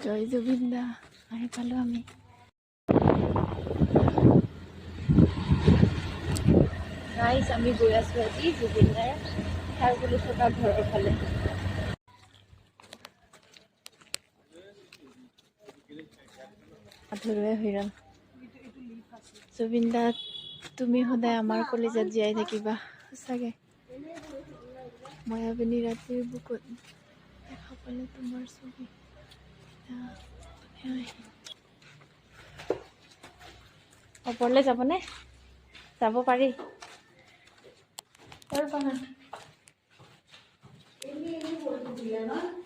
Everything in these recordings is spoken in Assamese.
জয় জুবিন দা আহি পালোঁ আমি। গাইজ আমি গৈ আছোঁ আজি জুবিন দাৰ খাৰঘুলি থকা ঘৰৰ ফালে। আধৰুৱাই হৈ ৰ'ল। জুবিন দা তুমি সদায় আমাৰ কলিজাত জীয়াই থাকিবা সঁচাকৈ। মায়াবিনী ৰাতিৰ বুকুত দেখা পালে তোমাৰ ছবি। ওপৰলৈ যাবনে? যাব পাৰি।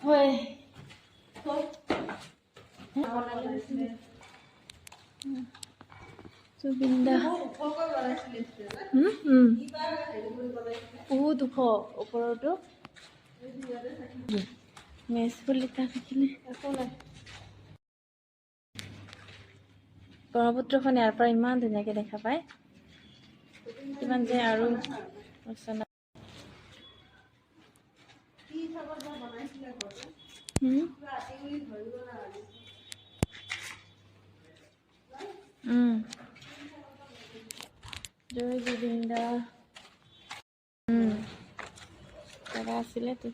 হয় জুবিন দা বহুত ওখ ওপৰতো মেচ বুলি থাকিলে একো নাই। ব্ৰহ্মপুত্ৰখন ইয়াৰ পৰা ইমান ধুনীয়াকৈ দেখা পায়। কিমান যে আৰু জয় জুবিন দা জেগা আছিলে তো।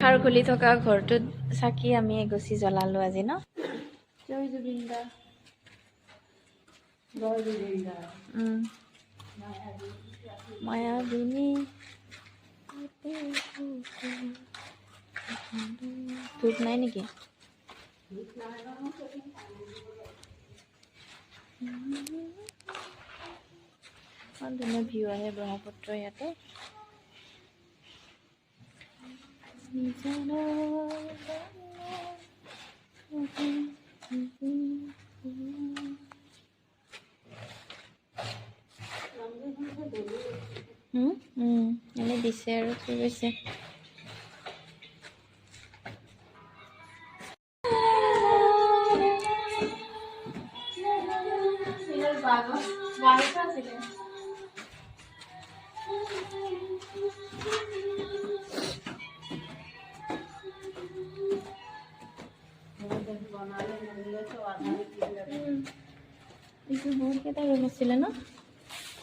খাৰ খুলি থকা ঘৰটোত চাকি আমি এগছি জ্বলালো আজি ন। জয় জুবিন দা। জয় জুবিন দা। মায়াবিনী ধূপ নাই নেকি? ইমান ধুনীয়া ভিউ আহে ব্ৰহ্মপুত্ৰ ইয়াতে। এনে দিছে আৰু থৈ গৈছে। বহুত কেইটা ৰুম আছিলে ন?